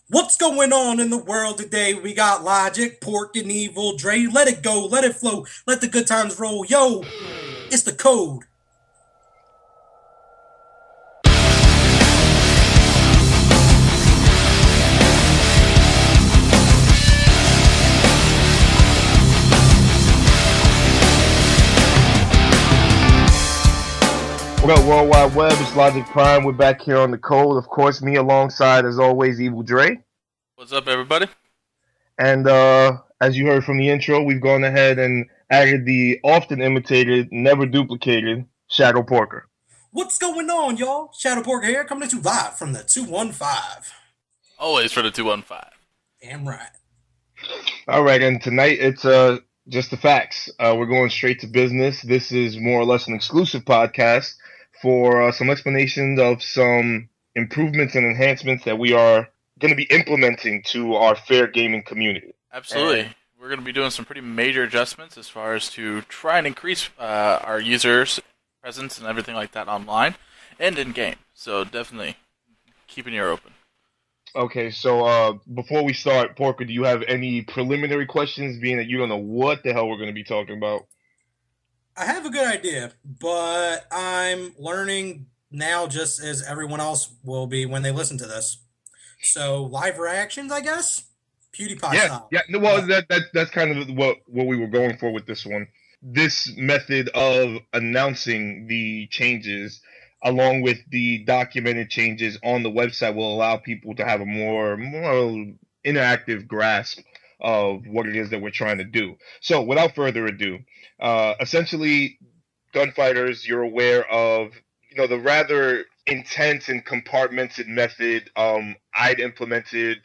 What's going on in the world today? We got Logic, Pork, and Evil, Dre. Let it go, let it flow, let the good times roll. Yo, it's the code. What up, World Wide Web? It's Logic Prime. We're back here on the code. Of course, me alongside, as always, Evil Dre. What's up, everybody? And as you heard from the intro, we've gone ahead and added the often imitated, never duplicated Shadow Porker. What's going on, y'all? Shadow Pork here, coming at you live from the 215. Always for the 215. Damn right. All right, and tonight it's just the facts. We're going straight to business. This is more or less an exclusive podcast for some explanations of some improvements and enhancements that we are going to be implementing to our fair gaming community. Absolutely. We're going to be doing some pretty major adjustments as far as to try and increase our users' presence and everything like that online and in-game. So definitely keep an ear open. Okay, so before we start, Porker, do you have any preliminary questions, being that you don't know what the hell we're going to be talking about? I have a good idea, but I'm learning now just as everyone else will be when they listen to this. So, live reactions, I guess? PewDiePie Yeah, style. yeah. No, well, that's kind of what we were going for with this one. This method of announcing the changes, along with the documented changes on the website, will allow people to have a more interactive grasp of what it is that we're trying to do. So, without further ado, essentially, gunfighters, you're aware of the rather intense and compartmented method I'd implemented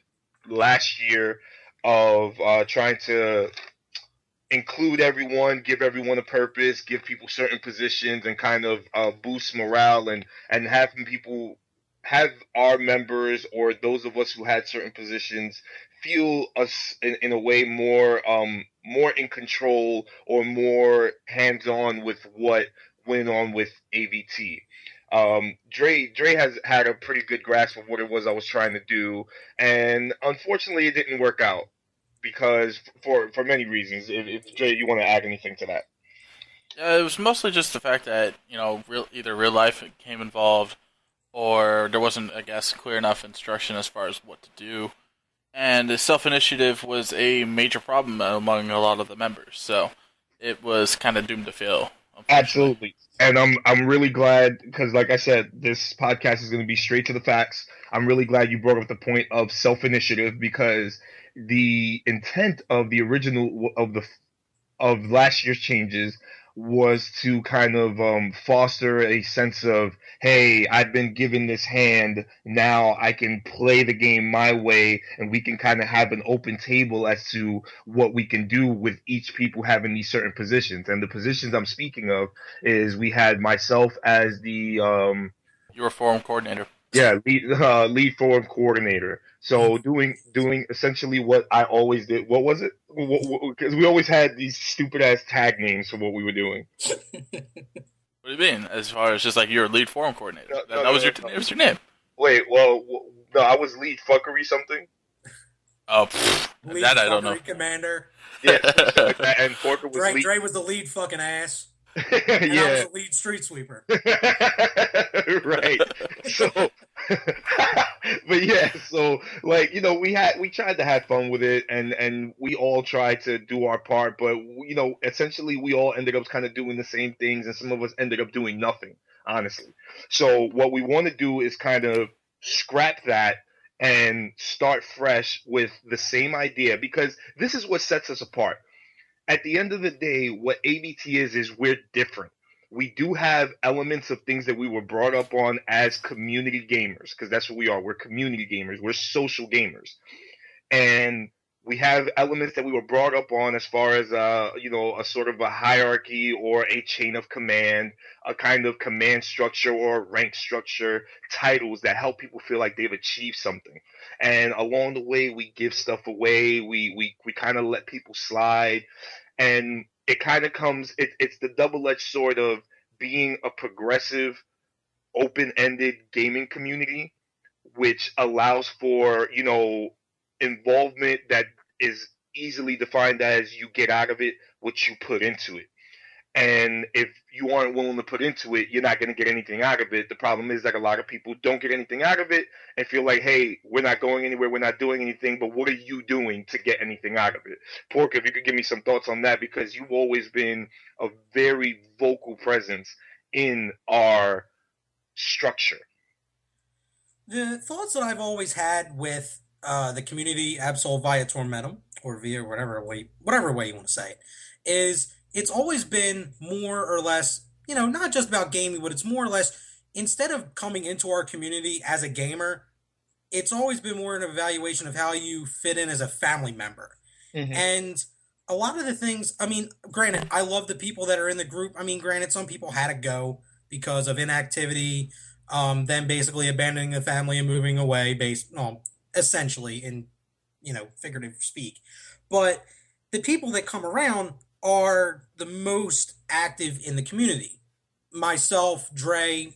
last year of trying to include everyone, give everyone a purpose, give people certain positions, and kind of boost morale and having people have our members or those of us who had certain positions feel us in a way more in control or more hands on with what went on with AVT. Dre has had a pretty good grasp of what it was I was trying to do, and unfortunately, it didn't work out because for many reasons. If Dre, you want to add anything to that? It was mostly just the fact that, either real life came involved or there wasn't, I guess, clear enough instruction as far as what to do. And the self-initiative was a major problem among a lot of the members. So it was kind of doomed to fail, unfortunately. Absolutely. And I'm really glad because, like I said, this podcast is going to be straight to the facts. I'm really glad you brought up the point of self initiative because the intent of the original of last year's changes was to kind of foster a sense of, hey, I've been given this hand, now I can play the game my way, and we can kind of have an open table as to what we can do with each people having these certain positions. And the positions I'm speaking of is we had myself as the You were forum coordinator. lead forum coordinator. So doing essentially what I always did. What was it? Because we always had these stupid ass tag names for what we were doing. What do you mean? As far as just like you're a lead forum coordinator. No, That, no, that no, was no, your no. that was your name. Wait, well, no, I was lead fuckery something. Oh, Lead that I don't know. fuckery commander. Yeah, something like that. And Porker was lead. Dre was the lead fucking ass. And I was Yeah, the lead street sweeper. right. So, but yeah, so like we tried to have fun with it, and we all tried to do our part, but essentially we all ended up kind of doing the same things, and some of us ended up doing nothing, honestly. So what we want to do is kind of scrap that and start fresh with the same idea because this is what sets us apart. At the end of the day, what ABT is we're different. We do have elements of things that we were brought up on as community gamers, because that's what we are. We're community gamers. We're social gamers. And we have elements that we were brought up on as far as a sort of a hierarchy or a chain of command, a kind of command structure or rank structure, titles that help people feel like they've achieved something. And along the way, we give stuff away. We kind of let people slide, and it kind of comes. It's the double-edged sword of being a progressive, open-ended gaming community which allows for, involvement that is easily defined as you get out of it what you put into it. And if you aren't willing to put into it, you're not going to get anything out of it. The problem is that a lot of people don't get anything out of it and feel like, hey, we're not going anywhere, we're not doing anything, but what are you doing to get anything out of it? Pork, if you could give me some thoughts on that, because you've always been a very vocal presence in our structure. The thoughts that I've always had with the community Absol via Tormentum, or via whatever way you want to say it, is it's always been more or less, not just about gaming, but it's more or less, instead of coming into our community as a gamer, it's always been more an evaluation of how you fit in as a family member. Mm-hmm. And a lot of the things, I mean, granted, I love the people that are in the group. I mean, granted, some people had to go because of inactivity, then basically abandoning the family and moving away, essentially in, figurative speak. But the people that come around are the most active in the community. Myself, Dre,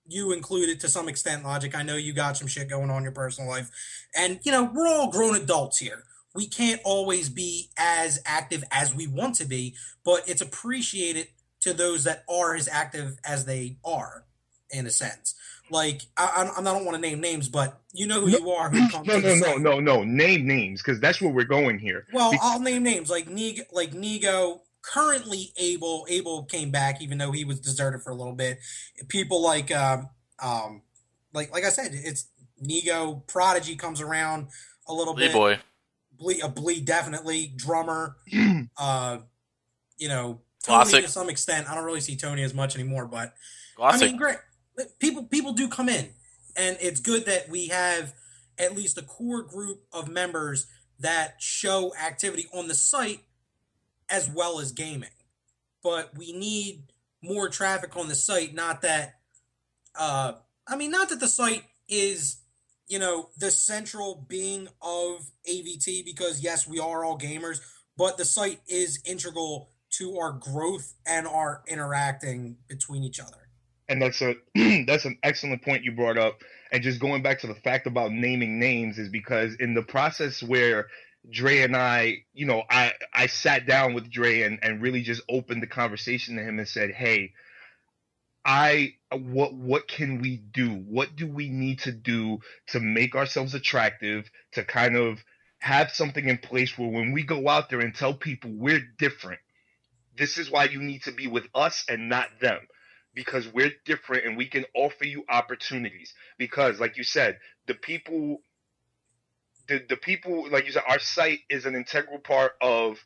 you included to some extent, Logic. I know you got some shit going on in your personal life. And, we're all grown adults here. We can't always be as active as we want to be, but it's appreciated to those that are as active as they are, in a sense. Like, I don't want to name names, but you know who No, you are who come no, to the no, no, site. no, no. Name names, because that's where we're going here. Well, I'll name names like Nego. Currently, Abel came back even though he was deserted for a little bit. People um like I said, it's Nego. Prodigy comes around a little Lee bit. boy. Bleed definitely. Drummer. Uh, Tony Classic. to some extent. I don't really see Tony as much anymore, but I Classic. mean, great. People do come in, and it's good that we have at least a core group of members that show activity on the site as well as gaming. But we need more traffic on the site. Not that the site is, the central being of AVT, because yes, we are all gamers, but the site is integral to our growth and our interacting between each other. And that's a that's an excellent point you brought up. And just going back to the fact about naming names is because in the process where Dre and I sat down with Dre and really just opened the conversation to him and said, hey, what can we do? What do we need to do to make ourselves attractive, to kind of have something in place where when we go out there and tell people we're different, this is why you need to be with us and not them, because we're different and we can offer you opportunities. Because like you said, the people, like you said, our site is an integral part of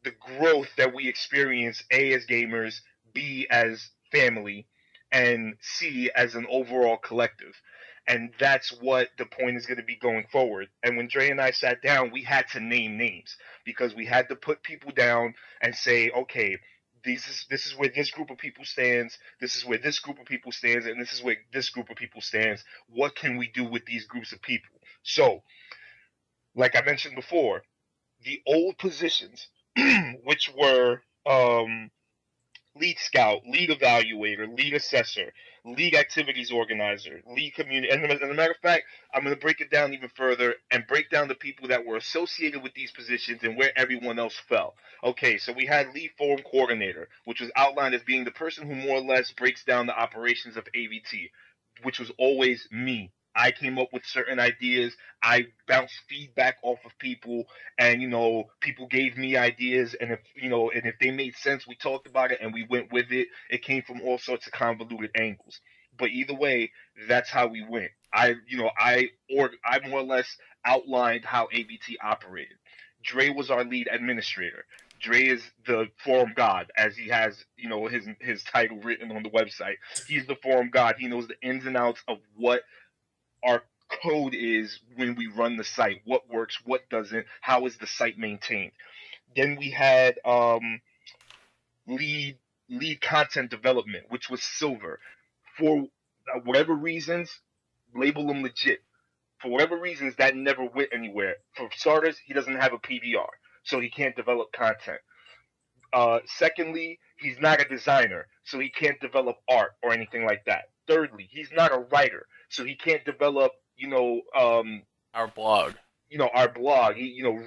the growth that we experience, A, as gamers, B, as family, and C, as an overall collective. And that's what the point is going to be going forward. And when Dre and I sat down, we had to name names because we had to put people down and say, okay, this is where this group of people stands, this is where this group of people stands, and this is where this group of people stands. What can we do with these groups of people? So, like I mentioned before, the old positions, which were lead scout, lead evaluator, lead assessor, league activities organizer, league community. And as a matter of fact, I'm going to break it down even further and break down the people that were associated with these positions and where everyone else fell. Okay, so we had lead forum coordinator, which was outlined as being the person who more or less breaks down the operations of AVT, which was always me. I came up with certain ideas. I bounced feedback off of people, and people gave me ideas. And if they made sense, we talked about it and we went with it. It came from all sorts of convoluted angles. But either way, that's how we went. I more or less outlined how ABT operated. Dre was our lead administrator. Dre is the forum god, as he has, his title written on the website. He's the forum god. He knows the ins and outs of what our code is when we run the site, what works, what doesn't, how is the site maintained. Then we had lead content development, which was silver. For whatever reasons, label them legit. For whatever reasons, that never went anywhere. For starters, he doesn't have a PVR, so he can't develop content. Secondly, he's not a designer, so he can't develop art or anything like that. thirdly, he's not a writer, so he can't develop, Our blog. our blog,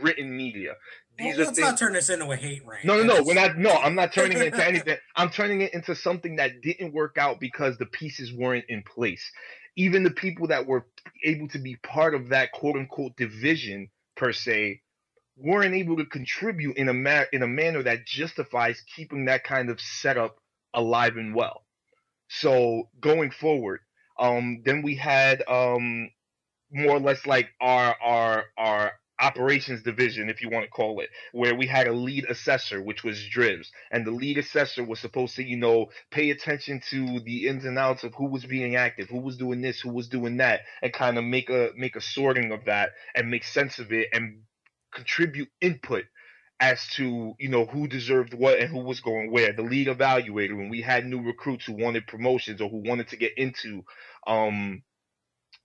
written media. These Well, are let's things. not turn this into a hate rant. No, no, no. We're That's not. No, I'm not turning it into anything. I'm turning it into something that didn't work out because the pieces weren't in place. Even the people that were able to be part of that quote unquote division per se weren't able to contribute in a manner that justifies keeping that kind of setup alive and well. So going forward, then we had more or less like our operations division, if you want to call it, where we had a lead assessor, which was Drivs, and the lead assessor was supposed to, pay attention to the ins and outs of who was being active, who was doing this, who was doing that, and kind of make a sorting of that and make sense of it and contribute input as to who deserved what and who was going where. The lead evaluator when we had new recruits who wanted promotions or who wanted to get um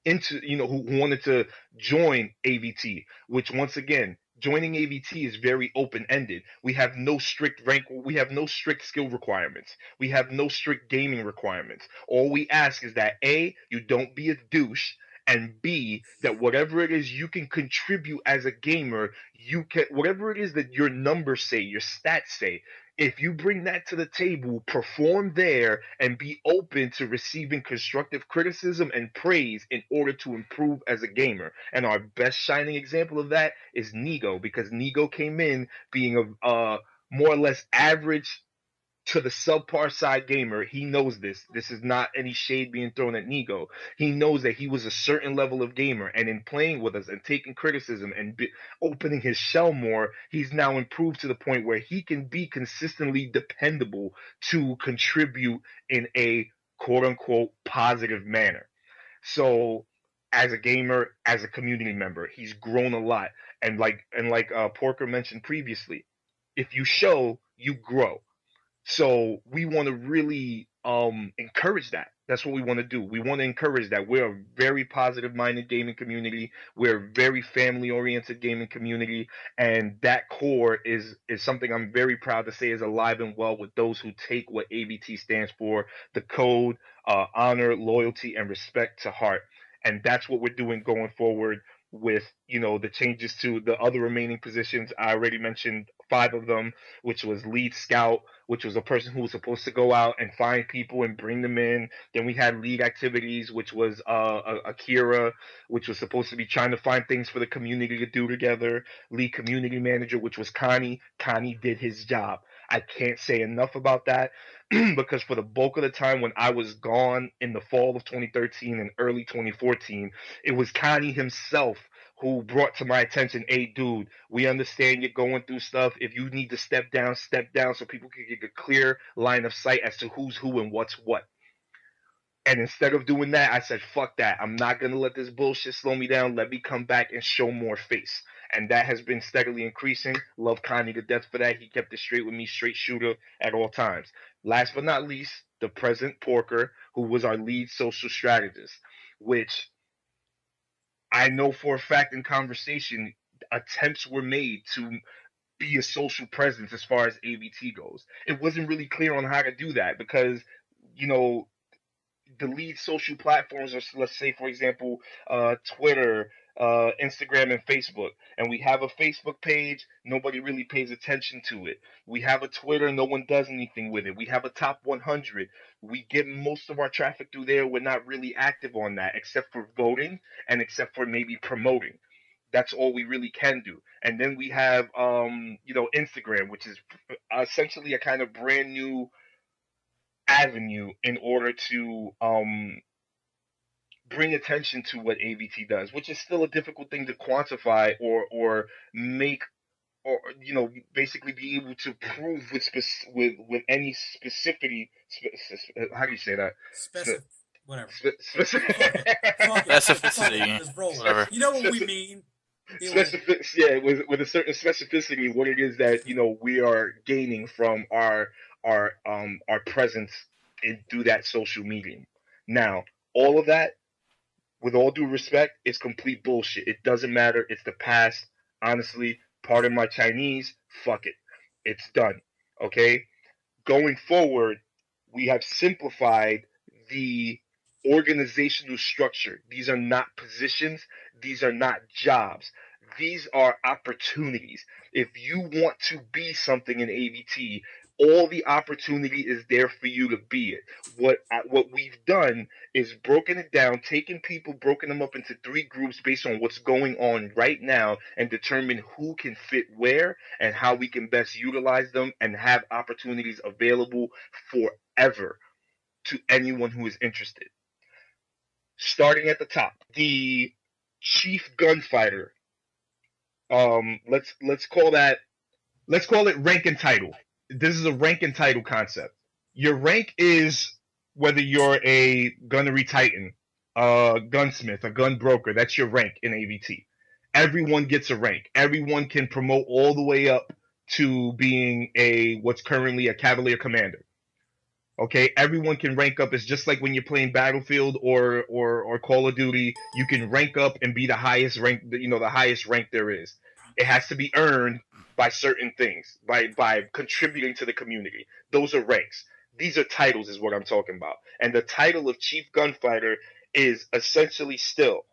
who wanted to join AVT, which once again, joining AVT is very open ended. We have no strict rank, we have no strict skill requirements. We have no strict gaming requirements. All we ask is that A, you don't be a douche, and B, that whatever it is you can contribute as a gamer, you can whatever it is that your numbers say, your stats say, if you bring that to the table, perform there, and be open to receiving constructive criticism and praise in order to improve as a gamer. And our best shining example of that is Nigo, because Nigo came in being a more or less average to the subpar side gamer. He knows this. This is not any shade being thrown at Nigo. He knows that he was a certain level of gamer, and in playing with us and taking criticism and opening his shell more, he's now improved to the point where he can be consistently dependable to contribute in a quote unquote positive manner. So as a gamer, as a community member, he's grown a lot. And like Porker mentioned previously, if you show, you grow. So we want to really encourage that. That's what we want to do. We want to encourage that. We're a very positive minded gaming community. We're a very family oriented gaming community. And that core is something I'm very proud to say is alive and well with those who take what AVT stands for, the code, honor, loyalty, and respect to heart. And that's what we're doing going forward with, the changes to the other remaining positions. I already mentioned five of them, which was lead scout, which was a person who was supposed to go out and find people and bring them in. Then we had lead activities, which was Akira, which was supposed to be trying to find things for the community to do together. Lead community manager, which was Connie. Connie did his job. I can't say enough about that because for the bulk of the time when I was gone in the fall of 2013 and early 2014, it was Connie himself who brought to my attention, hey, dude, we understand you're going through stuff. If you need to step down so people can get a clear line of sight as to who's who and what's what. And instead of doing that, I said, fuck that. I'm not going to let this bullshit slow me down. Let me come back and show more face. And that has been steadily increasing. Love Kanye to death for that. He kept it straight with me, straight shooter at all times. Last but not least, the present Porker, who was our lead social strategist, which I know for a fact in conversation, attempts were made to be a social presence as far as AVT goes. It wasn't really clear on how to do that because, you know, the lead social platforms are, let's say, for example, Twitter, Instagram, and Facebook. And we have a Facebook page, nobody really pays attention to it. We have a Twitter, no one does anything with it. We have a top 100. We get most of our traffic through there. We're not really active on that, except for voting and except for maybe promoting. That's all we really can do. And then we have, Instagram, which is essentially a kind of brand new avenue in order to bring attention to what AVT does, which is still a difficult thing to quantify or make or basically be able to prove with any specificity. How do you say that? specific, whatever. Specific. Fuck it. Fuck it. Fuck it. Specificity. Just roll it. Whatever. You know what we mean. Deal with it. Yeah, with a certain specificity, what it is that we are gaining from our presence through that social medium. Now, all of that, with all due respect, is complete bullshit. It doesn't matter. It's the past. Honestly, pardon my Chinese. Fuck it. It's done. Okay. Going forward, we have simplified the organizational structure. These are not positions. These are not jobs. These are opportunities. If you want to be something in AVT, all the opportunity is there for you to be it. What we've done is broken it down, broken them up into 3 groups based on what's going on right now, and determine who can fit where and how we can best utilize them and have opportunities available forever to anyone who is interested. Starting at the top, the chief gunfighter. Let's call it rank and title. This is a rank and title concept. Your rank is whether you're a gunnery titan, a gunsmith, a gun broker. That's your rank in AVT. Everyone gets a rank. Everyone can promote all the way up to being what's currently a cavalier commander. Okay, everyone can rank up. It's just like when you're playing Battlefield or Call of Duty. You can rank up and be the highest rank. The highest rank there is. It has to be earned by certain things, by contributing to the community. Those are ranks. These are titles, is what I'm talking about. And the title of Chief Gunfighter is essentially still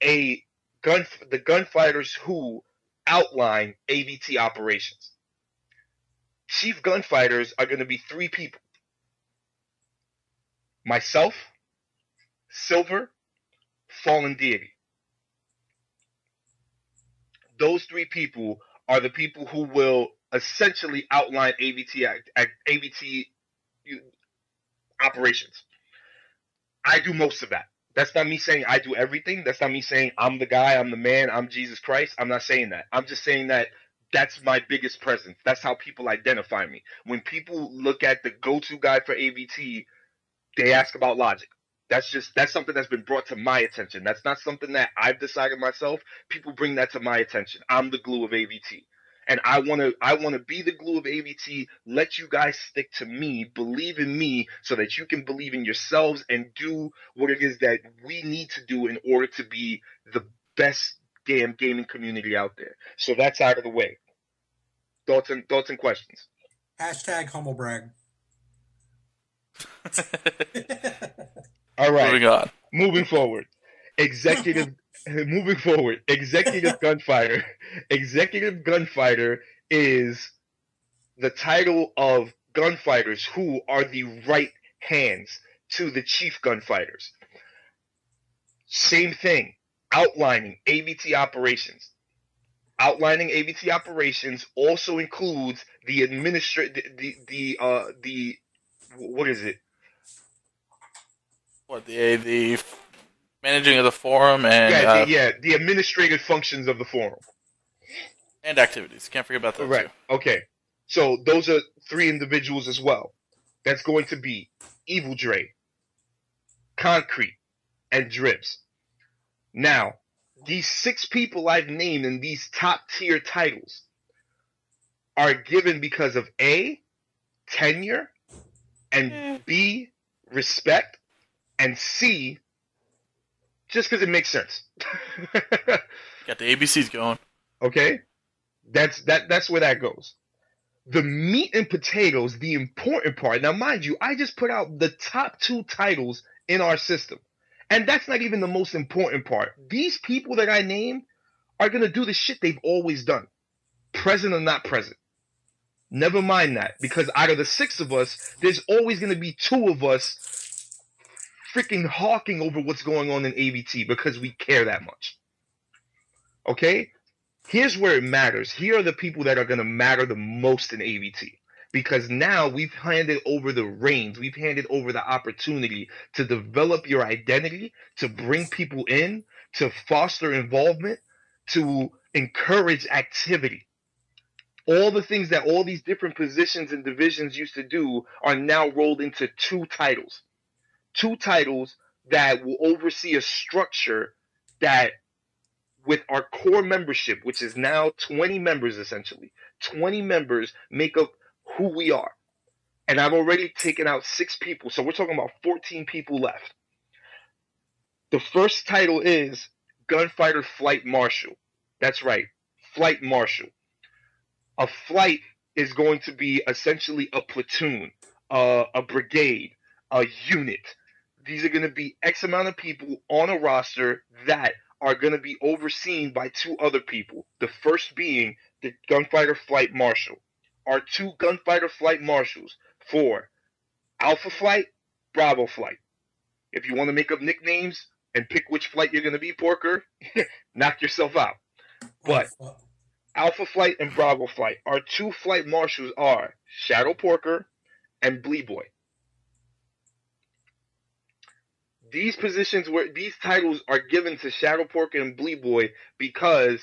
the gunfighters who outline AVT operations. Chief Gunfighters are going to be 3 people. Myself, Silver, Fallen Deity. Those 3 people are the people who will essentially outline AVT operations. I do most of that. That's not me saying I do everything. That's not me saying I'm the guy, I'm the man, I'm Jesus Christ. I'm not saying that. I'm just saying that that's my biggest presence. That's how people identify me. When people look at the go-to guy for AVT, they ask about logic. That's something that's been brought to my attention. That's not something that I've decided myself. People bring that to my attention. I'm the glue of AVT. And I wanna be the glue of AVT, let you guys stick to me, believe in me, so that you can believe in yourselves and do what it is that we need to do in order to be the best damn gaming community out there. So that's out of the way. Thoughts and questions. Hashtag humble brag. All right. Moving on. Moving forward. Executive Gunfighter. Executive Gunfighter is the title of gunfighters who are the right hands to the chief gunfighters. Same thing. Outlining AVT operations. Outlining AVT operations also includes the what is it? What the managing of the forum and the administrative functions of the forum and activities. Can't forget about that right. too. Okay, so those are 3 individuals as well. That's going to be Evil Dre, Concrete, and Dribs. Now, these 6 people I've named in these top tier titles are given because of A, tenure, and B, respect, and C, just because it makes sense. Got the ABCs going. Okay? That's where that goes. The meat and potatoes, the important part. Now, mind you, I just put out the top 2 titles in our system. And that's not even the most important part. These people that I named are going to do the shit they've always done. Present or not present. Never mind that. Because out of the 6 of us, there's always going to be 2 of us freaking hawking over what's going on in AVT because we care that much. Okay? Here's where it matters. Here are the people that are going to matter the most in AVT. Because now we've handed over the reins. We've handed over the opportunity to develop your identity, to bring people in, to foster involvement, to encourage activity. All the things that all these different positions and divisions used to do are now rolled into 2 titles. 2 titles that will oversee a structure that, with our core membership, which is now 20 members essentially, 20 members make up who we are. And I've already taken out 6 people, so we're talking about 14 people left. The first title is Gunfighter Flight Marshal. That's right, Flight Marshal. A flight is going to be essentially a platoon, a brigade, a unit These are going to be X amount of people on a roster that are going to be overseen by two other people. The first being the gunfighter flight marshal. Our two gunfighter flight marshals for Alpha Flight, Bravo Flight. If you want to make up nicknames and pick which flight you're going to be, Porker, knock yourself out. But Alpha Flight and Bravo Flight, our two flight marshals are Shadow Porker and Blee Boy. These positions where these titles are given to Shadow Porker and Blee Boy because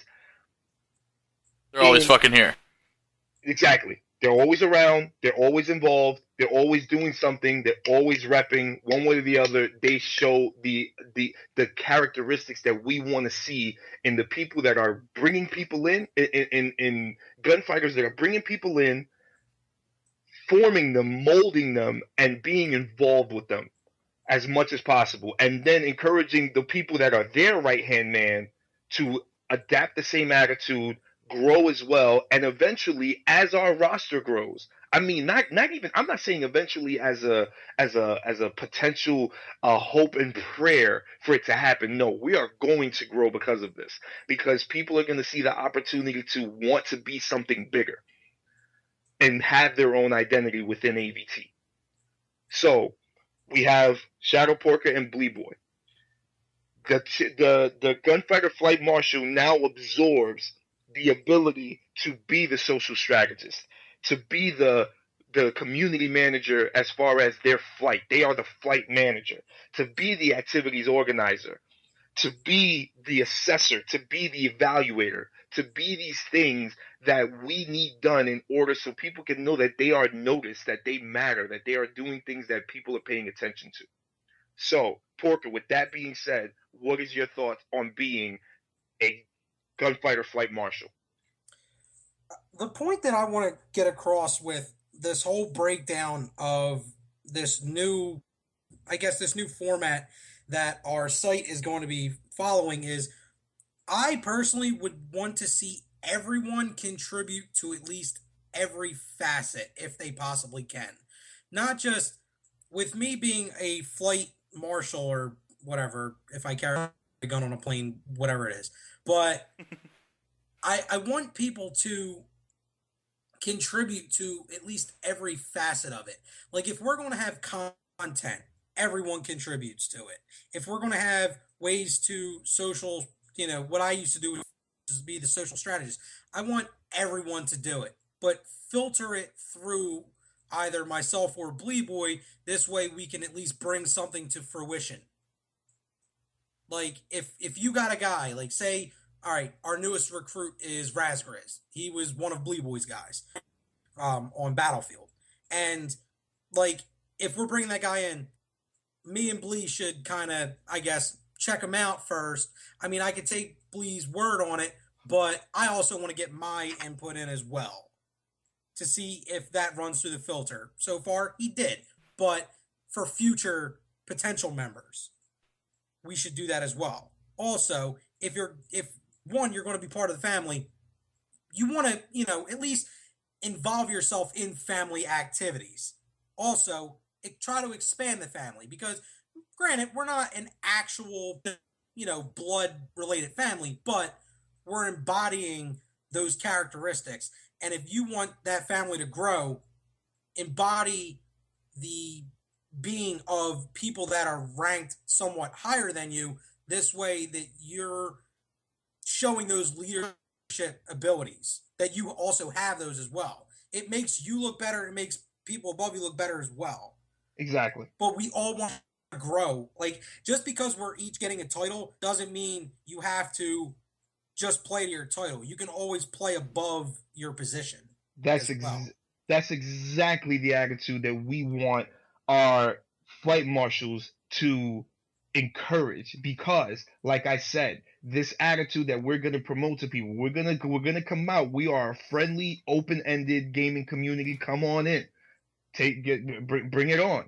they're always fucking here. Exactly. They're always around. They're always involved. They're always doing something. They're always repping one way or the other. They show the characteristics that we want to see in the people that are bringing people in gunfighters that are bringing people in, forming them, molding them, and being involved with them as much as possible, and then encouraging the people that are their right-hand man to adapt the same attitude, grow as well, and eventually, as our roster grows, I mean, not even. I'm not saying eventually as a potential hope and prayer for it to happen. No, we are going to grow because of this, because people are going to see the opportunity to want to be something bigger and have their own identity within AVT. So we have Shadow Porker and Blee Boy. The gunfighter flight marshal now absorbs the ability to be the social strategist, to be the community manager as far as their flight. They are the flight manager, to be the activities organizer, to be the assessor, to be the evaluator, to be these things that we need done in order so people can know that they are noticed, that they matter, that they are doing things that people are paying attention to. So, Porker, with that being said, what is your thoughts on being a gunfighter flight marshal? The point that I want to get across with this whole breakdown of this new, I guess, this new format that our site is going to be following is I personally would want to see everyone contribute to at least every facet if they possibly can. Not just with me being a flight marshal or whatever, if I carry a gun on a plane, whatever it is. But I want people to contribute to at least every facet of it. Like if we're going to have content, everyone contributes to it. If we're going to have ways to social, what I used to do is be the social strategist. I want everyone to do it, but filter it through either myself or Blee Boy. This way we can at least bring something to fruition. Like if you got a guy, like say, all right, our newest recruit is Razgriz. He was one of Blee Boy's guys on Battlefield. And like if we're bringing that guy in, me and Blee should kind of, I guess, check him out first. I mean, I could take Blee's word on it, but I also want to get my input in as well to see if that runs through the filter. So far, he did. But for future potential members, we should do that as well. Also, if you're going to be part of the family, you want to, at least involve yourself in family activities. Also, try to expand the family because, granted, we're not an actual, blood-related family, but we're embodying those characteristics. And if you want that family to grow, embody the being of people that are ranked somewhat higher than you. This way that you're showing those leadership abilities, that you also have those as well. It makes you look better. It makes people above you look better as well. Exactly. But we all want to grow. Like, just because we're each getting a title doesn't mean you have to just play to your title. You can always play above your position. That's exactly the attitude that we want our flight marshals to encourage, because like I said, this attitude that we're going to promote to people, we're going to come out, we are a friendly, open-ended gaming community. Come on in, bring it on.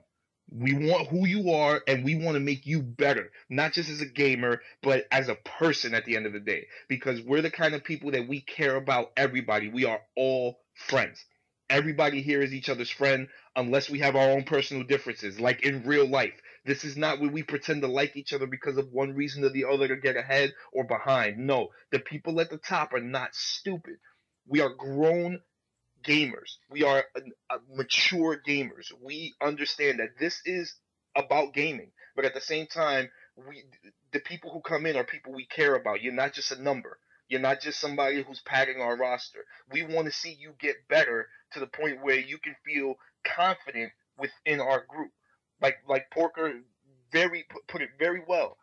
We want who you are, and we want to make you better, not just as a gamer, but as a person at the end of the day, because we're the kind of people that we care about everybody. We are all friends. Everybody here is each other's friend, unless we have our own personal differences, like in real life. This is not where we pretend to like each other because of one reason or the other to get ahead or behind. No, the people at the top are not stupid. We are grown gamers. We are mature gamers. We understand that this is about gaming, but at the same time, we the people who come in are people we care about. You're not just a number. You're not just somebody who's padding our roster. We want to see you get better to the point where you can feel confident within our group. Like Porker put it very well.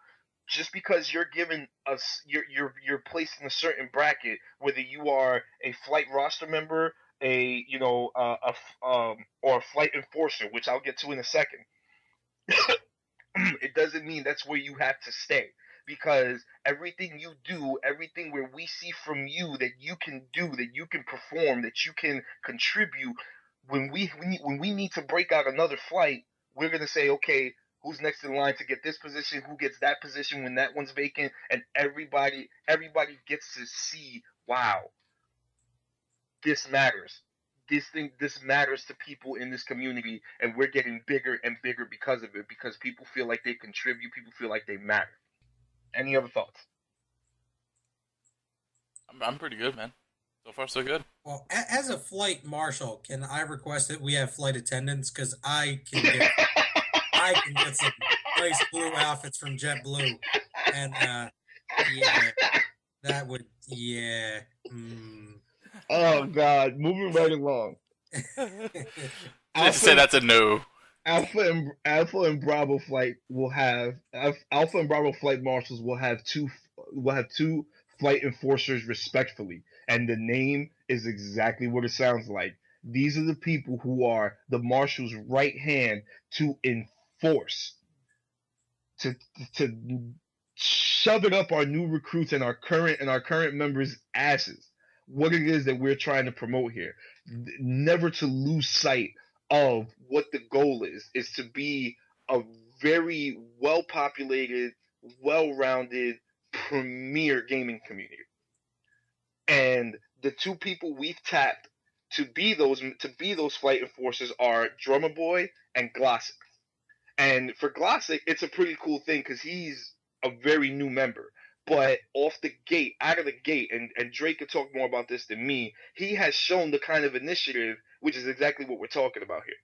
Just because you're given us you're placed in a certain bracket, whether you are a flight roster member, a or a flight enforcer, which I'll get to in a second, it doesn't mean that's where you have to stay. Because everything you do, everything where we see from you that you can do, that you can perform, that you can contribute, when we need to break out another flight, we're gonna say, okay, who's next in line to get this position, who gets that position when that one's vacant, and everybody gets to see, wow, this matters. This matters to people in this community, and we're getting bigger and bigger because of it, because people feel like they contribute, people feel like they matter. Any other thoughts? I'm pretty good, man. So far, so good. Well, as a flight marshal, can I request that we have flight attendants? Because I can get some nice blue outfits from JetBlue, and yeah, that would yeah. Oh God, moving right along. Just say that's a no. Alpha and Bravo flight will have Alpha and Bravo flight marshals will have two flight enforcers respectfully, and the name is exactly what it sounds like. These are the people who are the marshal's right hand to enforce, to to shove it up our new recruits and our current members' asses. What it is that we're trying to promote here, never to lose sight of what the goal is to be a very well populated, well rounded, premier gaming community. And the two people we've tapped to be those flight enforcers are Drummer Boy and Glossic. And for Glossic, it's a pretty cool thing because he's a very new member. But off the gate, out of the gate, and Drake could talk more about this than me, he has shown the kind of initiative, which is exactly what we're talking about here.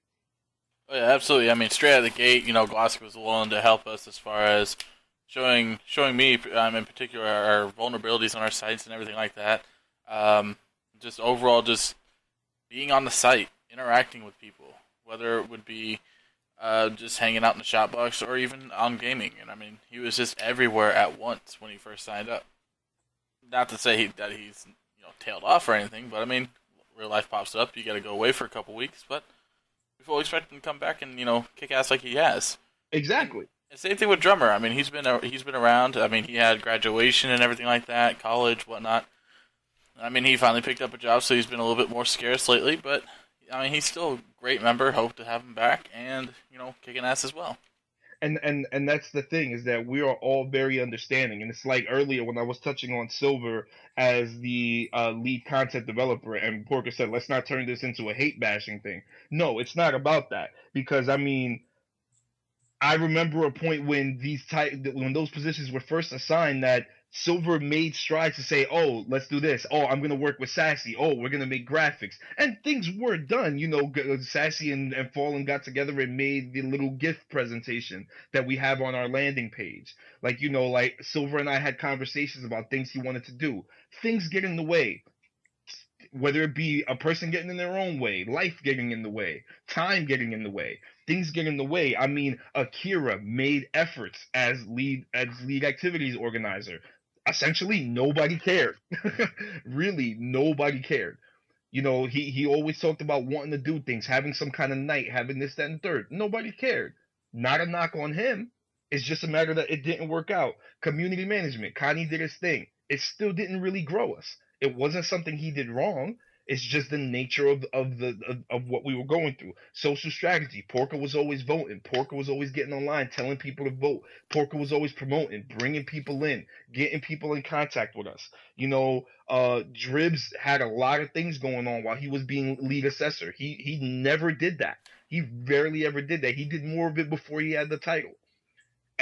Oh, yeah, absolutely. I mean, straight out of the gate, Glossic was willing to help us as far as showing me, in particular, our vulnerabilities on our sites and everything like that. Just overall, just being on the site, interacting with people, whether it would be just hanging out in the shop box or even on gaming. And I mean, he was just everywhere at once when he first signed up. Not to say that he's tailed off or anything, but I mean, real life pops up. You got to go away for a couple weeks, but we fully expect him to come back and kick ass like he has. Exactly. And same thing with Drummer. I mean, he's been around. I mean, he had graduation and everything like that, college, whatnot. I mean, he finally picked up a job, so he's been a little bit more scarce lately, but I mean, he's still a great member. Hope to have him back, and kicking ass as well. And that's the thing, is that we are all very understanding. And it's like earlier when I was touching on Silver as the lead content developer, and Porker said, let's not turn this into a hate bashing thing. No, it's not about that, because I mean, I remember a point when when those positions were first assigned, that Silver made strides to say, "Oh, let's do this. Oh, I'm gonna work with Sassy. Oh, we're gonna make graphics." And things were done. Sassy and Fallen got together and made the little gift presentation that we have on our landing page. Like Silver and I had conversations about things he wanted to do. Things get in the way, whether it be a person getting in their own way, life getting in the way, time getting in the way, things get in the way. I mean, Akira made efforts as lead activities organizer. Essentially, nobody cared. Really, nobody cared. He always talked about wanting to do things, having some kind of night, having this, that, and third. Nobody cared. Not a knock on him. It's just a matter that it didn't work out. Community management, Connie did his thing. It still didn't really grow us. It wasn't something he did wrong. It's just the nature of what we were going through. Social strategy. Porker was always voting. Porker was always getting online, telling people to vote. Porker was always promoting, bringing people in, getting people in contact with us. Dribs had a lot of things going on while he was being lead assessor. He never did that. He rarely ever did that. He did more of it before he had the title.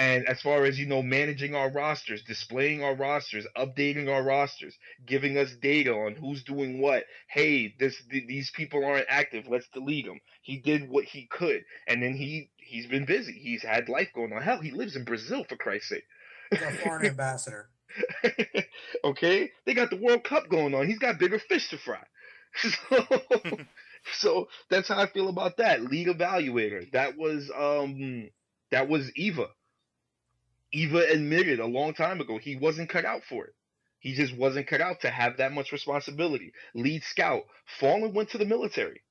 And as far as, managing our rosters, displaying our rosters, updating our rosters, giving us data on who's doing what. Hey, these people aren't active. Let's delete them. He did what he could, and then he's been busy. He's had life going on. Hell, he lives in Brazil, for Christ's sake. He's our foreign ambassador. Okay, they got the World Cup going on. He's got bigger fish to fry. So, so that's how I feel about that. Lead evaluator. That was Eva. Eva admitted a long time ago he wasn't cut out for it. He just wasn't cut out to have that much responsibility. Lead scout. Fallen went to the military.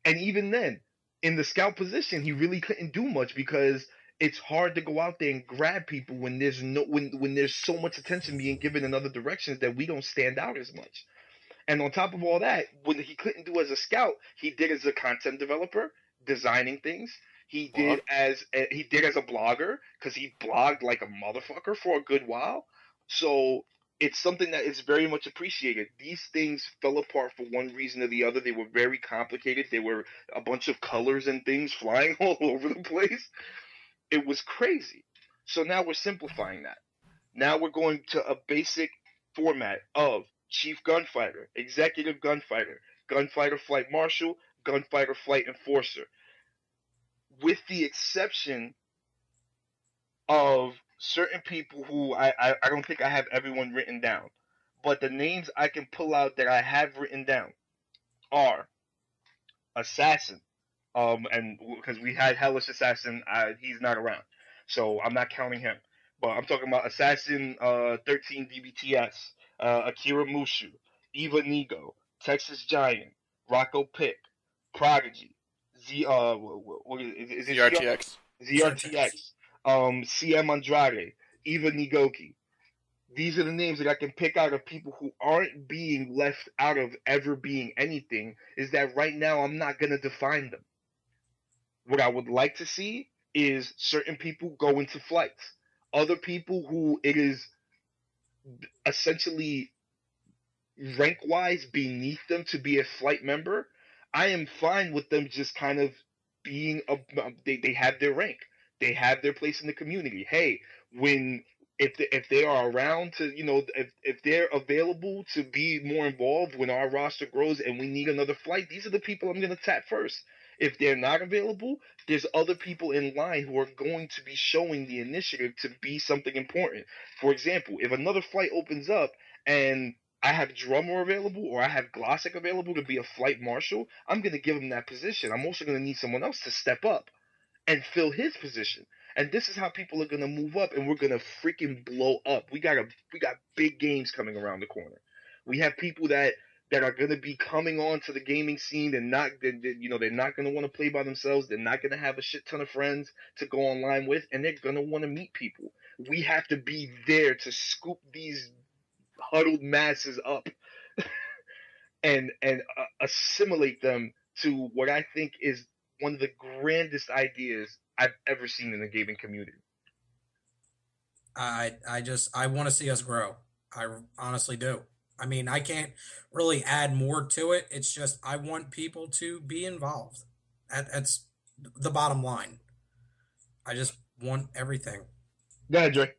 And even then, in the scout position, he really couldn't do much because it's hard to go out there and grab people when there's so much attention being given in other directions that we don't stand out as much. And on top of all that, what he couldn't do as a scout, he did as a content developer, designing things. He did as a blogger, because he blogged like a motherfucker for a good while. So it's something that is very much appreciated. These things fell apart for one reason or the other. They were very complicated. They were a bunch of colors and things flying all over the place. It was crazy. So now we're simplifying that. Now we're going to a basic format of chief gunfighter, executive gunfighter, gunfighter flight marshal, gunfighter flight enforcer. With the exception of certain people who I don't think I have everyone written down. But the names I can pull out that I have written down are Assassin. And because we had Hellish Assassin, he's not around. So I'm not counting him. But I'm talking about Assassin 13 DBTS, Akira Mushu, Eva Nigo, Texas Giant, Rocco Pick, Prodigy, what is it? ZRTX. ZRTX, CM Andrade, Eva Nigoki. These are the names that I can pick out of people who aren't being left out of ever being anything. Is that right now I'm not going to define them. What I would like to see is certain people go into flights. Other people who it is essentially rank-wise beneath them to be a flight member, I am fine with them just kind of being they have their rank. They have their place in the community. Hey, if they are around to, if they're available to be more involved when our roster grows and we need another flight, these are the people I'm going to tap first. If they're not available, there's other people in line who are going to be showing the initiative to be something important. For example, if another flight opens up and I have Drummer available or I have Glossic available to be a flight marshal, I'm going to give him that position. I'm also going to need someone else to step up and fill his position. And this is how people are going to move up, and we're going to freaking blow up. We got big games coming around the corner. We have people that are going to be coming on to the gaming scene and they're not going to want to play by themselves. They're not going to have a shit ton of friends to go online with, and they're going to want to meet people. We have to be there to scoop these huddled masses up and assimilate them to what I think is one of the grandest ideas I've ever seen in the gaming community. I want to see us grow. I honestly do. I mean, I can't really add more to it. It's just I want people to be involved. That's the bottom line. I just want everything. Go ahead, Dre.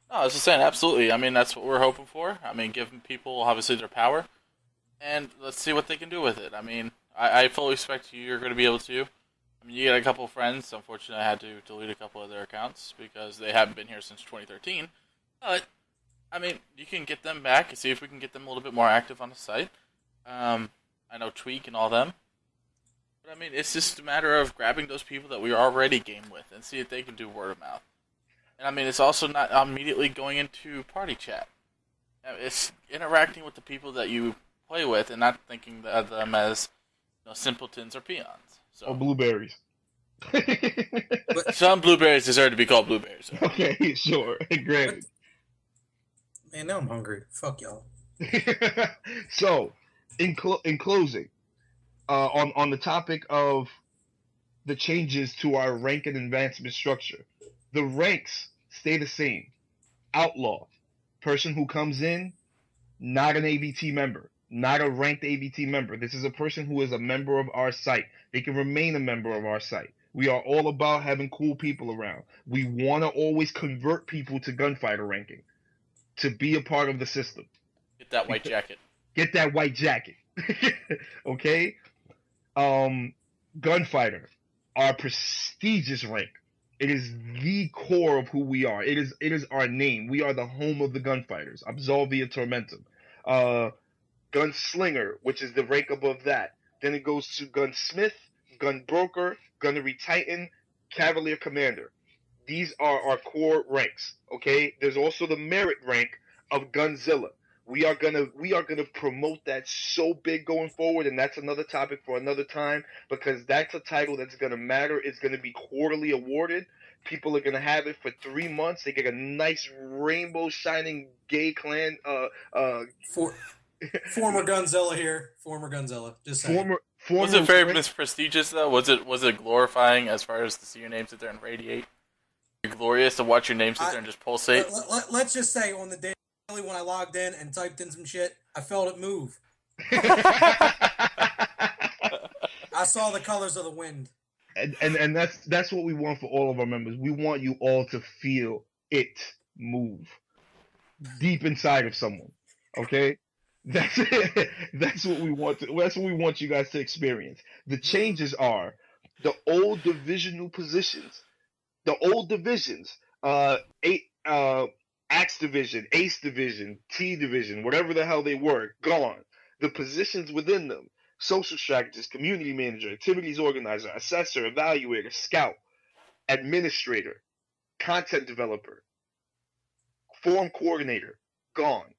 No, I was just saying, absolutely. I mean, that's what we're hoping for. I mean, giving people, obviously, their power, and let's see what they can do with it. I mean, I fully expect you're going to be able to. I mean, you got a couple of friends. Unfortunately, I had to delete a couple of their accounts because they haven't been here since 2013. But, I mean, you can get them back and see if we can get them a little bit more active on the site. I know Tweak and all them. But, I mean, it's just a matter of grabbing those people that we already game with and see if they can do word of mouth. And, I mean, it's also not immediately going into party chat. It's interacting with the people that you play with and not thinking of them as simpletons or peons. So. Or blueberries. Some blueberries deserve to be called blueberries. So. Okay, sure. Granted. Man, now I'm hungry. Fuck y'all. So, in closing, on the topic of the changes to our rank and advancement structure, the ranks stay the same. Outlaw, person who comes in, not an AVT member. Not a ranked AVT member. This is a person who is a member of our site. They can remain a member of our site. We are all about having cool people around. We want to always convert people to gunfighter ranking to be a part of the system. Get that white jacket. Get that white jacket. Okay? Um, Gunfighter, our prestigious rank. It is the core of who we are. It is our name. We are the home of the gunfighters. Absolvia Tormentum. Uh, Gunslinger, which is the rank above that. Then it goes to Gunsmith, Gunbroker, Gunnery Titan, Cavalier Commander. These are our core ranks. Okay. There's also the merit rank of Gunzilla. We are gonna promote that so big going forward, and that's another topic for another time because that's a title that's gonna matter. It's gonna be quarterly awarded. People are gonna have it for 3 months. They get a nice rainbow shining gay clan. For former Gunzilla here, former Gunzilla. Just saying. Former. Was it very prestigious though? Was it glorifying as far as to see your name sit there and radiate? Glorious to watch your name sit there and just pulsate. Let's just say on the daily when I logged in and typed in some shit, I felt it move. I saw the colors of the wind. And that's what we want for all of our members. We want you all to feel it move deep inside of someone. Okay? That's it. That's what we want. That's what we want you guys to experience. The changes are the old divisional positions, the old divisions, eight, Axe division, Ace division, T division, whatever the hell they were, gone. The positions within them: social strategist, community manager, activities organizer, assessor, evaluator, scout, administrator, content developer, forum coordinator, gone.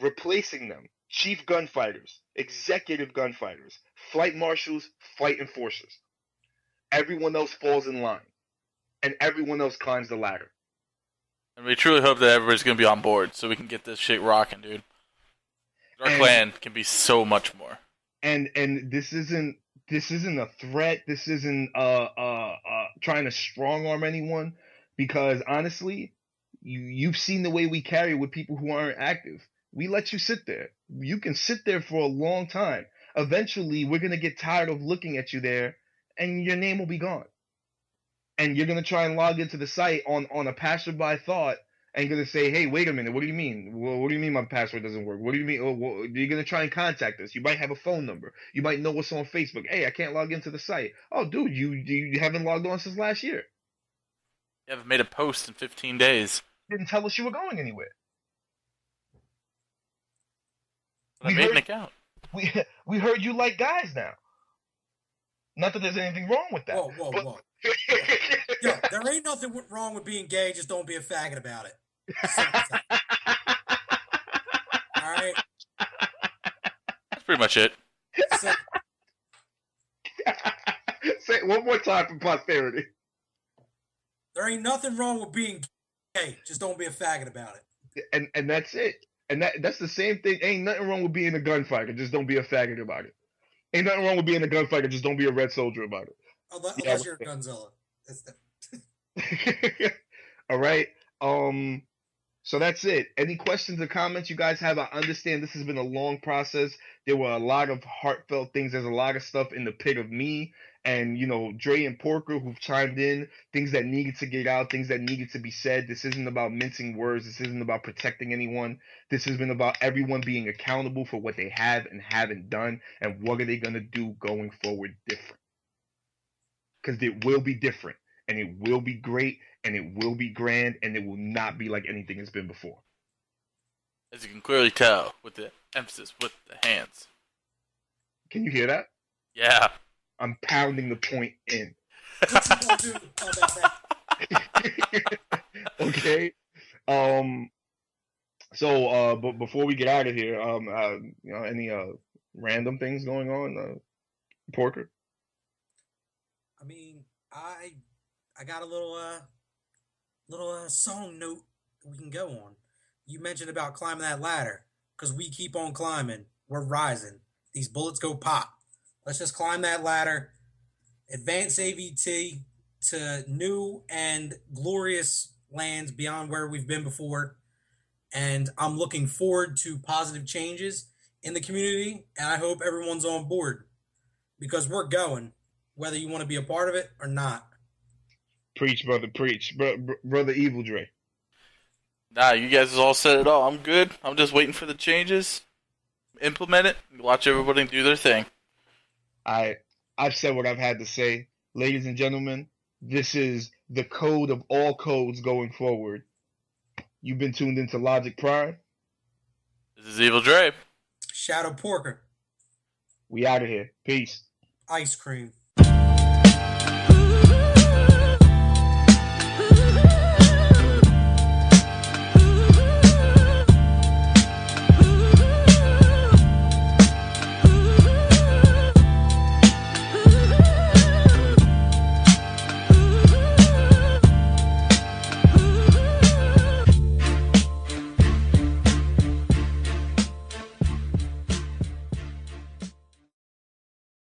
Replacing them: chief gunfighters, executive gunfighters, flight marshals, flight enforcers. Everyone else falls in line, and everyone else climbs the ladder. And we truly hope that everybody's going to be on board so we can get this shit rocking, dude. Our clan can be so much more. And this isn't a threat. This isn't trying to strong arm anyone, because honestly, you've seen the way we carry with people who aren't active. We let you sit there. You can sit there for a long time. Eventually, we're gonna get tired of looking at you there, and your name will be gone. And you're gonna try and log into the site on a passerby thought, and you're gonna say, "Hey, wait a minute. What do you mean? What do you mean my password doesn't work? What do you mean? You're gonna try and contact us. You might have a phone number. You might know us on Facebook. Hey, I can't log into the site. Oh, dude, you haven't logged on since last year. You haven't made a post in 15 days. Didn't tell us you were going anywhere. But I made an account. We heard you like guys now. Not that there's anything wrong with that. Whoa. Yo, there ain't nothing wrong with being gay. Just don't be a faggot about it. All right. That's pretty much it. Say it one more time for posterity. There ain't nothing wrong with being gay. Just don't be a faggot about it. And that's it. And that's the same thing. Ain't nothing wrong with being a gunfighter. Just don't be a faggot about it. Ain't nothing wrong with being a gunfighter. Just don't be a red soldier about it. Unless you're a Gunzilla. All right. So that's it. Any questions or comments you guys have? I understand this has been a long process. There were a lot of heartfelt things. There's a lot of stuff in the pit of me and, Dre and Porker who've chimed in, things that needed to get out, things that needed to be said. This isn't about mincing words. This isn't about protecting anyone. This has been about everyone being accountable for what they have and haven't done, and what are they going to do going forward different. Because it will be different, and it will be great, and it will be grand, and it will not be like anything it's been before. As you can clearly tell with the emphasis with the hands. Can you hear that? Yeah. I'm pounding the point in. What you gonna do about that? Okay. So, but before we get out of here, any random things going on, Porker? I mean, I got a little song note we can go on. You mentioned about climbing that ladder, because we keep on climbing. We're rising. These bullets go pop. Let's just climb that ladder, advance AVT to new and glorious lands beyond where we've been before. And I'm looking forward to positive changes in the community, and I hope everyone's on board, because we're going. whether you want to be a part of it or not. Preach, brother, preach. Brother Evil Dre. Nah, you guys all said it all. I'm good. I'm just waiting for the changes. Implement it. Watch everybody do their thing. I've said what I've had to say. Ladies and gentlemen, this is the code of all codes going forward. You've been tuned into Logic Prime. This is Evil Dre. Shadow Porker. We out of here. Peace. Ice cream.